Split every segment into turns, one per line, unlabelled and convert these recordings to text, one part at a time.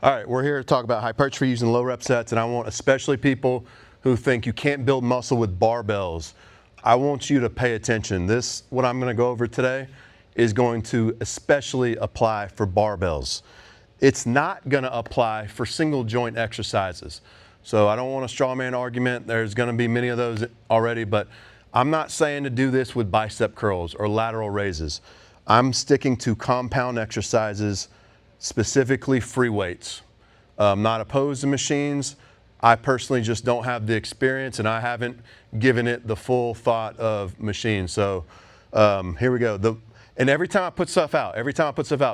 All right, we're here to talk about hypertrophy using low rep sets, and I want especially people who think you can't build muscle with barbells. I want you to pay attention. This, what I'm going to go over today, is going to especially apply for barbells. It's not going to apply for single joint exercises. So I don't want a straw man argument. There's going to be many of those already, but I'm not saying to do this with bicep curls or lateral raises. I'm sticking to compound exercises, specifically free weights. I'm not opposed to machines. I personally just don't have the experience, and I haven't given it the full thought of machines. So here we go. And every time I put stuff out,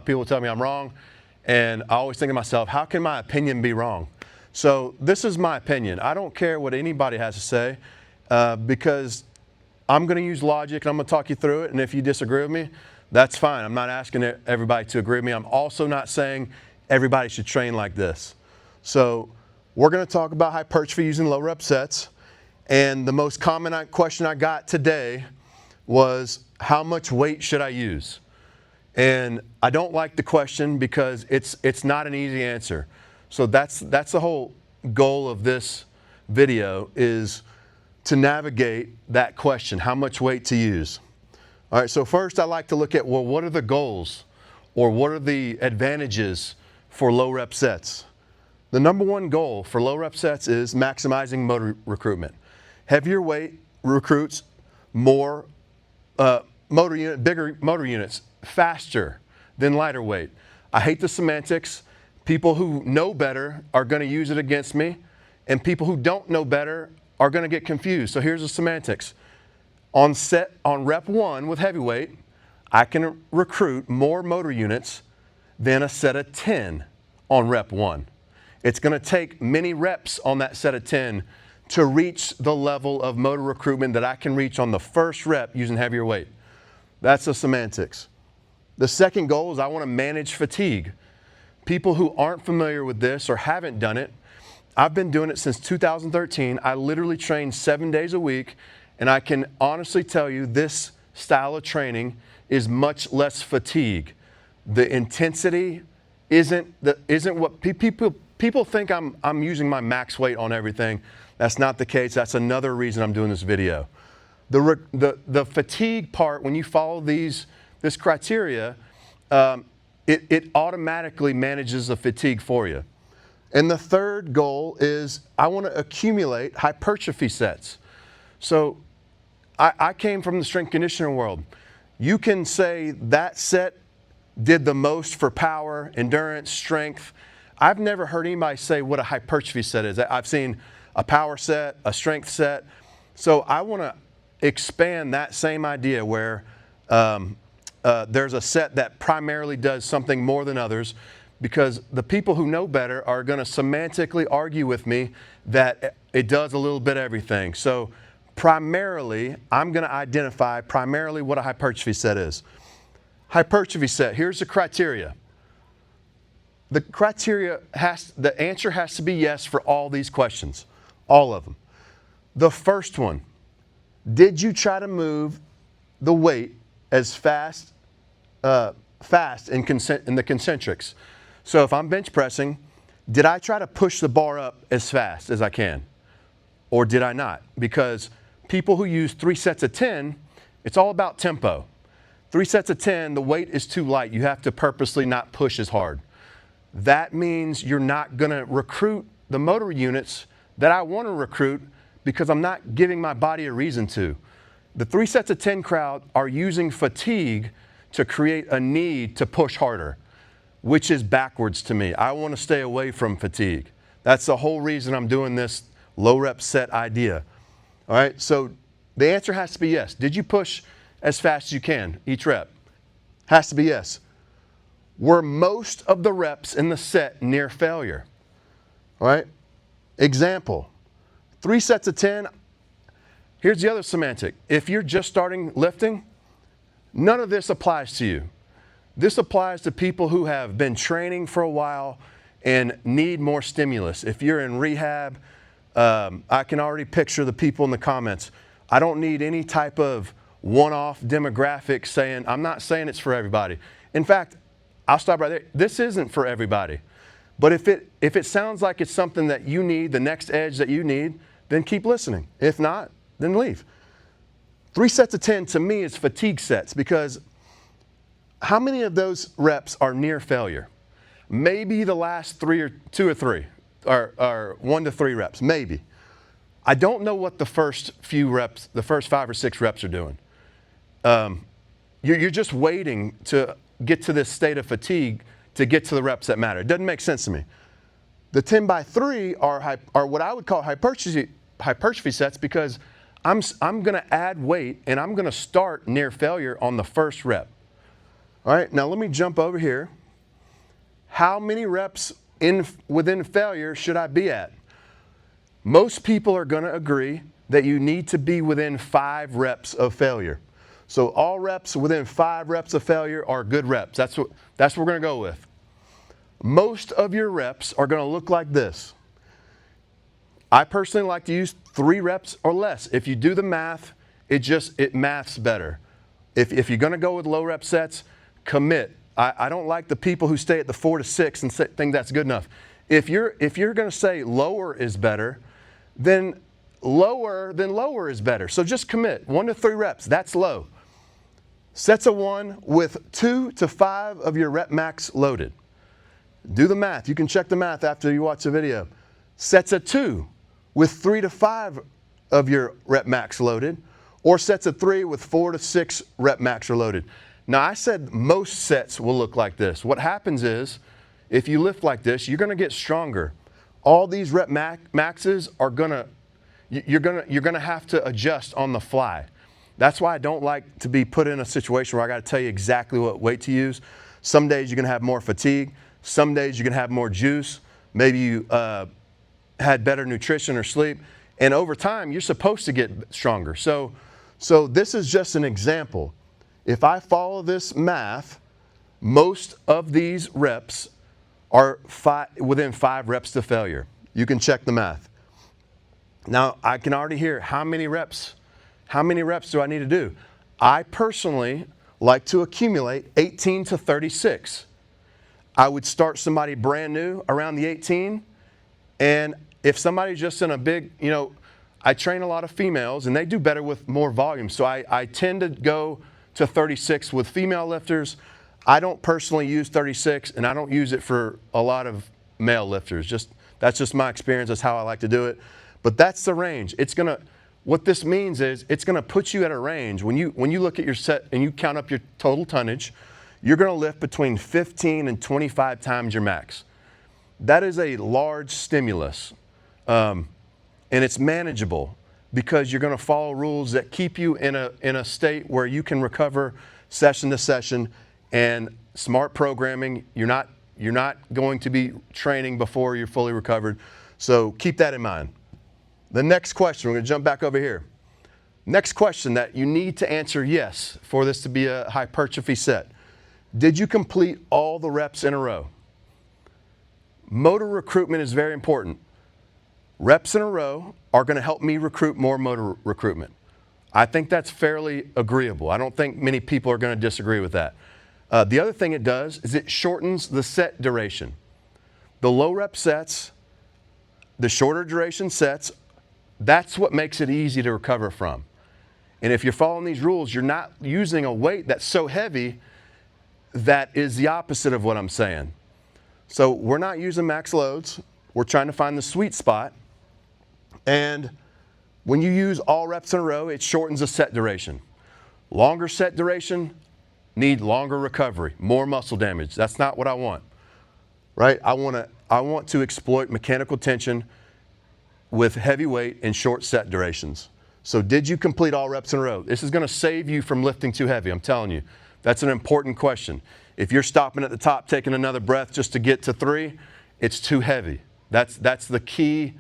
people tell me I'm wrong. And I always think to myself, how can my opinion be wrong? So this is my opinion. I don't care what anybody has to say because I'm going to use logic and I'm going to talk you through it. And if you disagree with me, that's fine. I'm not asking everybody to agree with me. I'm also not saying everybody should train like this. So we're going to talk about hypertrophy using low rep sets. And the most common question I got today was, how much weight should I use? And I don't like the question because it's not an easy answer. So that's the whole goal of this video, is to navigate that question, how much weight to use. All right, so first I like to look at, well, what are the goals or what are the advantages for low rep sets? The number one goal for low rep sets is maximizing motor recruitment. Heavier weight recruits more bigger motor units faster than lighter weight. I hate the semantics. People who know better are going to use it against me, and people who don't know better are going to get confused. So here's the semantics. On rep 1 with heavyweight, I can recruit more motor units than a set of 10 on rep 1. It's going to take many reps on that set of 10 to reach the level of motor recruitment that I can reach on the first rep using heavier weight. That's the semantics. The second goal is I want to manage fatigue. People who aren't familiar with this or haven't done it, I've been doing it since 2013. I literally train 7 days a week, and I can honestly tell you this style of training is much less fatigue. The intensity isn't what people think I'm using my max weight on everything. That's not the case. That's another reason I'm doing this video. The fatigue part, when you follow this criteria, it automatically manages the fatigue for you. And the third goal is I want to accumulate hypertrophy sets. So I came from the strength conditioning world. You can say that set did the most for power, endurance, strength. I've never heard anybody say what a hypertrophy set is. I've seen a power set, a strength set. So I want to expand that same idea where there's a set that primarily does something more than others, because the people who know better are going to semantically argue with me that it does a little bit of everything. So primarily, I'm going to identify primarily what a hypertrophy set is. Hypertrophy set, here's the criteria. The answer has to be yes for all these questions, all of them. The first one, did you try to move the weight as fast in the concentrics? So if I'm bench pressing, did I try to push the bar up as fast as I can? Or did I not? Because people who use 3 sets of 10, it's all about tempo. 3 sets of 10, the weight is too light. You have to purposely not push as hard. That means you're not going to recruit the motor units that I want to recruit because I'm not giving my body a reason to. The 3 sets of 10 crowd are using fatigue to create a need to push harder, which is backwards to me. I want to stay away from fatigue. That's the whole reason I'm doing this low rep set idea. All right, so the answer has to be yes. Did you push as fast as you can each rep? Has to be yes. Were most of the reps in the set near failure? All right, example, 3 sets of 10. Here's the other semantic. If you're just starting lifting, none of this applies to you. This applies to people who have been training for a while and need more stimulus. If you're in rehab, I can already picture the people in the comments. I don't need any type of one-off demographic saying, I'm not saying it's for everybody. In fact, I'll stop right there. This isn't for everybody. But if it sounds like it's something that you need, the next edge that you need, then keep listening. If not, then leave. 3 sets of 10 to me is fatigue sets, because how many of those reps are near failure? Maybe the last 2 or 3, or 1 to 3 reps, maybe. I don't know what the first few reps, the first 5 or 6 reps are doing. You're just waiting to get to this state of fatigue to get to the reps that matter. It doesn't make sense to me. The 10 by 3 are what I would call hypertrophy sets, because I'm going to add weight and I'm going to start near failure on the first rep. All right, now let me jump over here. How many reps within failure should I be at? Most people are going to agree that you need to be within 5 reps of failure. So all reps within 5 reps of failure are good reps. That's what we're going to go with. Most of your reps are going to look like this. I personally like to use 3 reps or less. If you do the math, it maths better. If you're going to go with low rep sets, commit. I don't like the people who stay at the 4 to 6 and think that's good enough. If you're going to say lower is better, then lower is better. So just commit. 1 to 3 reps. That's low. Sets of 1 with 2 to 5 of your rep max loaded. Do the math. You can check the math after you watch the video. Sets of 2 with 3 to 5 of your rep max loaded, or sets of 3 with 4 to 6 rep max are loaded. Now, I said most sets will look like this. What happens is, if you lift like this, you're going to get stronger. All these rep maxes are you're going to have to adjust on the fly. That's why I don't like to be put in a situation where I got to tell you exactly what weight to use. Some days you're going to have more fatigue. Some days you're going to have more juice. Maybe you had better nutrition or sleep. And over time, you're supposed to get stronger. So this is just an example. If I follow this math, most of these reps are within 5 reps to failure. You can check the math. Now, I can already hear how many reps do I need to do? I personally like to accumulate 18 to 36. I would start somebody brand new around the 18. And if somebody's just in a big, I train a lot of females and they do better with more volume. So I tend to go to 36 with female lifters. I don't personally use 36, and I don't use it for a lot of male lifters. That's just my experience. That's how I like to do it. But that's the range. What this means is it's gonna put you at a range. When you look at your set and you count up your total tonnage, you're gonna lift between 15 and 25 times your max. That is a large stimulus, and it's manageable, because you're going to follow rules that keep you in a state where you can recover session to session. And smart programming, you're not going to be training before you're fully recovered. So keep that in mind. The next question, we're going to jump back over here. Next question that you need to answer yes for this to be a hypertrophy set. Did you complete all the reps in a row? Motor recruitment is very important. Reps in a row are going to help me recruit more motor recruitment. I think that's fairly agreeable. I don't think many people are going to disagree with that. The other thing it does is it shortens the set duration. The low rep sets, the shorter duration sets, that's what makes it easy to recover from. And if you're following these rules, you're not using a weight that's so heavy that is the opposite of what I'm saying. So we're not using max loads. We're trying to find the sweet spot. And when you use all reps in a row, it shortens the set duration. Longer set duration, need longer recovery, more muscle damage. That's not what I want, right? I want to exploit mechanical tension with heavy weight and short set durations. So did you complete all reps in a row? This is going to save you from lifting too heavy, I'm telling you. That's an important question. If you're stopping at the top, taking another breath just to get to 3, it's too heavy. That's the key.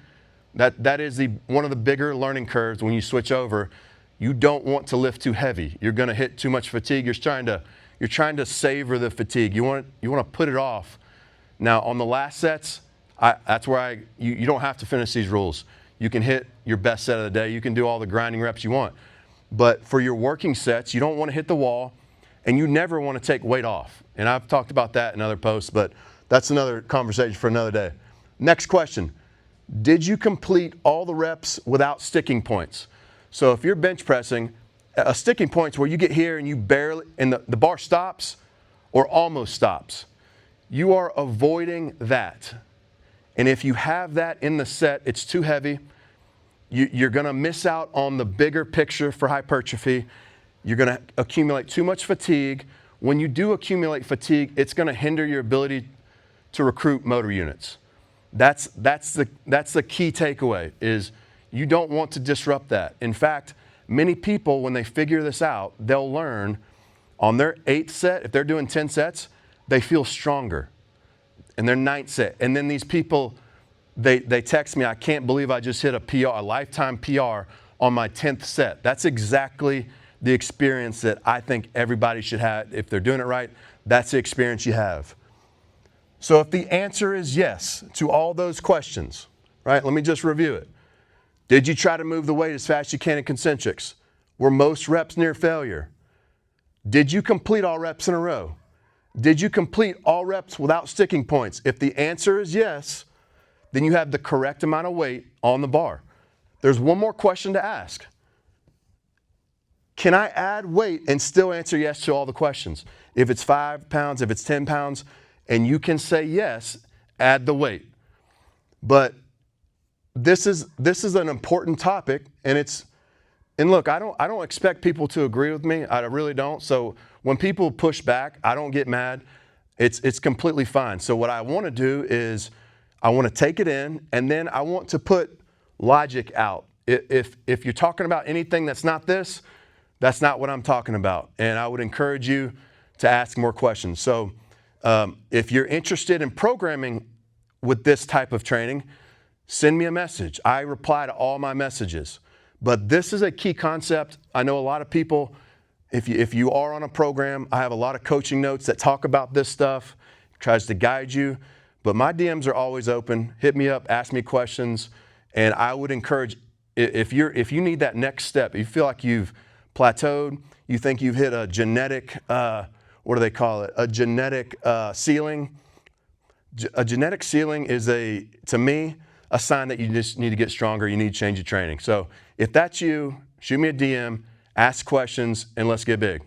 That is one of the bigger learning curves when you switch over. You don't want to lift too heavy. You're going to hit too much fatigue. You're trying to savor the fatigue. You want to put it off. Now on the last sets, that's where you don't have to finish these rules. You can hit your best set of the day. You can do all the grinding reps you want. But for your working sets, you don't want to hit the wall, and you never want to take weight off. And I've talked about that in other posts, but That's another conversation for another day. Next question. Did you complete all the reps without sticking points? So if you're bench pressing, a sticking point's where you get here and you barely, and the bar stops or almost stops. You are avoiding that. And if you have that in the set, it's too heavy. You're going to miss out on the bigger picture for hypertrophy. You're going to accumulate too much fatigue. When you do accumulate fatigue, it's going to hinder your ability to recruit motor units. That's the key takeaway, is you don't want to disrupt that. In fact, many people, when they figure this out, they'll learn on their 8th set, if they're doing 10 sets, they feel stronger. And their 9th set. And then these people, they text me, I can't believe I just hit a PR, a lifetime PR on my 10th set. That's exactly the experience that I think everybody should have. If they're doing it right, that's the experience you have. So if the answer is yes to all those questions, right, let me just review it. Did you try to move the weight as fast as you can in concentrics? Were most reps near failure? Did you complete all reps in a row? Did you complete all reps without sticking points? If the answer is yes, then you have the correct amount of weight on the bar. There's one more question to ask. Can I add weight and still answer yes to all the questions? If it's 5 pounds, if it's 10 pounds, and you can say yes, add the weight. But this is an important topic, and look, I don't expect people to agree with me. I really don't. So when people push back, I don't get mad. It's completely fine. So what I want to do is I want to take it in, and then I want to put logic out. If you're talking about anything that's not this, that's not what I'm talking about. And I would encourage you to ask more questions. So if you're interested in programming with this type of training, send me a message. I reply to all my messages. But this is a key concept. I know a lot of people, if you are on a program, I have a lot of coaching notes that talk about this stuff, tries to guide you. But my DMs are always open. Hit me up, ask me questions. And I would encourage, if you need that next step, you feel like you've plateaued, you think you've hit a genetic, what do they call it? A genetic ceiling. A genetic ceiling is, to me, a sign that you just need to get stronger, you need to change your training. So if that's you, shoot me a DM, ask questions, and let's get big.